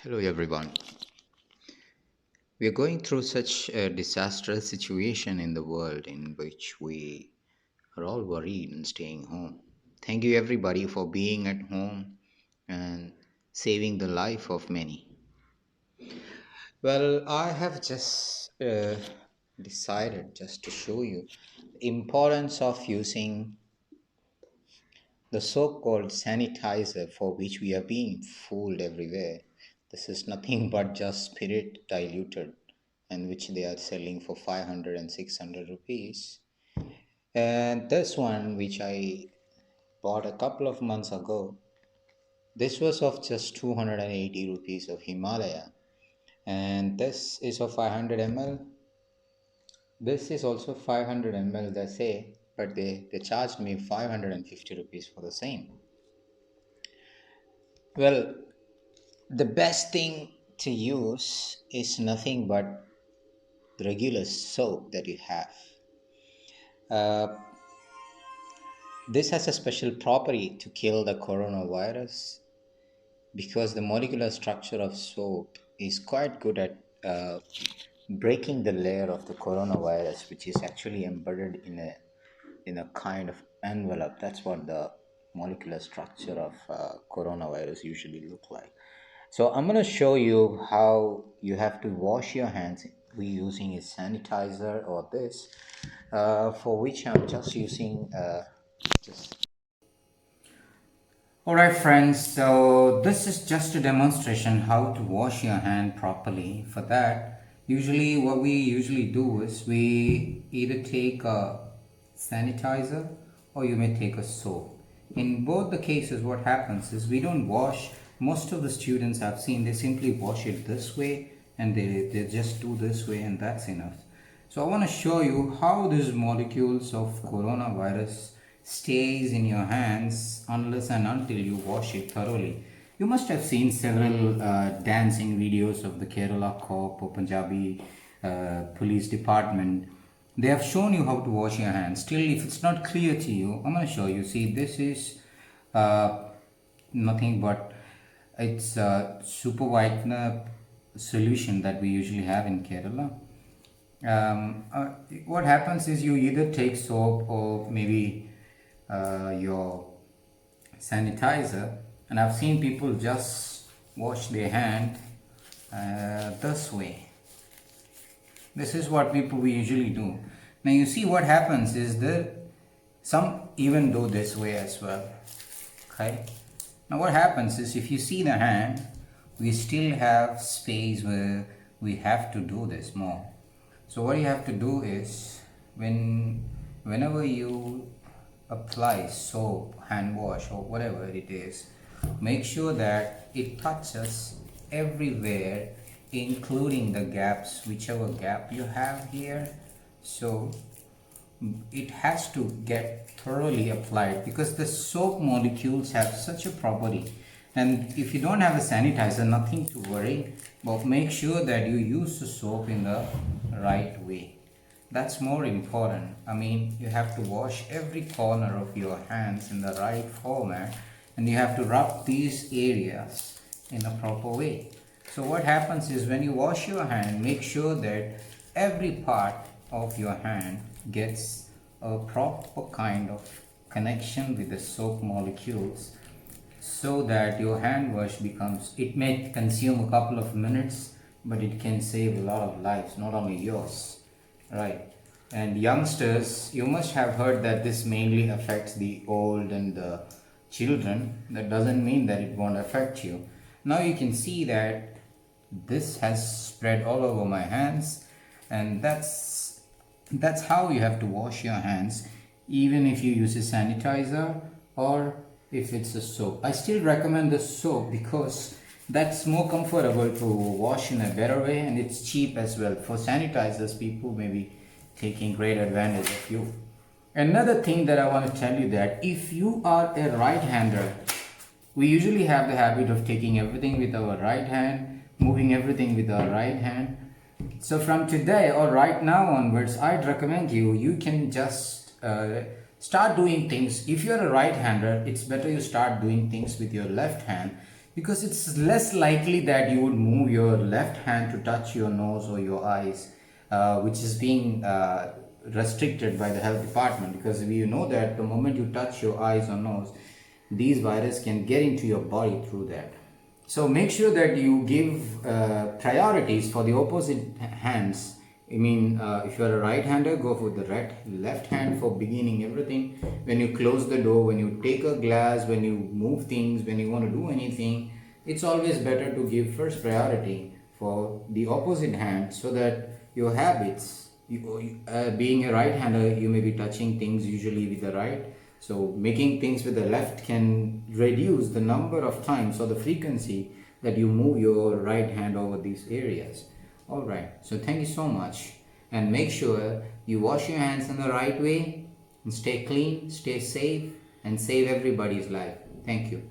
Hello, everyone. We are going through such a disastrous situation in the world in which we are all worried and staying home. Thank you, everybody, for being at home and saving the life of many. Well, I have just decided just to show you the importance of using the so called sanitizer for which we are being fooled everywhere. This is nothing but just spirit diluted and which they are selling for 500 and 600 rupees. And this one, which I bought a couple of months ago, this was of just 280 rupees of Himalaya. And this is of 500 ml. This is also 500 ml, they say, but they charged me 550 rupees for the same. Well, the best thing to use is nothing but the regular soap that you have. Uh, this has a special property to kill the coronavirus because the molecular structure of soap is quite good at breaking the layer of the coronavirus, which is actually embedded in a kind of envelope. That's what the molecular structure of coronavirus usually look like. So I'm going to show you how you have to wash your hands. We using a sanitizer or this, for which I'm just using just. Alright friends, so this is just a demonstration how to wash your hand properly. For that, usually what we usually do is we either take a sanitizer or you may take a soap. In both the cases what happens is we don't wash. Most of the students I've seen, they simply wash it this way and they just do this way and that's enough. So I want to show you how these molecules of coronavirus stays in your hands unless and until you wash it thoroughly. You must have seen several dancing videos of the Kerala Cop or Punjabi police department. They have shown you how to wash your hands. Still, if it's not clear to you, I'm going to show you. See, this is uh, nothing but it's a super whitener solution that we usually have in Kerala. What happens is you either take soap or maybe your sanitizer, and I've seen people just wash their hand this way. This is what people we usually do. Now you see what happens is that some even do this way as well. Okay. Now what happens is if you see the hand, we still have space where we have to do this more. So what you have to do is whenever you apply soap, hand wash or whatever it is, make sure that it touches everywhere including the gaps, whichever gap you have here. So it has to get thoroughly applied because the soap molecules have such a property. And if you don't have a sanitizer, nothing to worry, but make sure that you use the soap in the right way. That's more important. I mean, you have to wash every corner of your hands in the right format, and you have to rub these areas in a proper way. So what happens is when you wash your hand, make sure that every part of your hand gets a proper kind of connection with the soap molecules, so that your hand wash becomes, it may consume a couple of minutes, but it can save a lot of lives, not only yours, right? And youngsters, you must have heard that this mainly affects the old and the children. That doesn't mean that it won't affect you. Now you can see that this has spread all over my hands, and that's how you have to wash your hands, even if you use a sanitizer or if it's a soap. I still recommend the soap because that's more comfortable to wash in a better way, and it's cheap as well. For sanitizers, people may be taking great advantage of you. Another thing that I want to tell you, that if you are a right-hander, we usually have the habit of taking everything with our right hand, moving everything with our right hand. So from today or right now onwards, I'd recommend you can just start doing things. If you're a right hander, it's better you start doing things with your left hand. because it's less likely that you would move your left hand to touch your nose or your eyes, which is being restricted by the health department, because we know that the moment you touch your eyes or nose, these viruses can get into your body through that. So make sure that you give priorities for the opposite hands. I mean, if you're a right-hander, go for the left hand for beginning everything. When you close the door, when you take a glass, when you move things, when you want to do anything, it's always better to give first priority for the opposite hand, so that your habits, being a right-hander, you may be touching things usually with the right. So making things with the left can reduce the number of times or the frequency that you move your right hand over these areas. Alright, so thank you so much, and make sure you wash your hands in the right way and stay clean, stay safe, and save everybody's life. Thank you.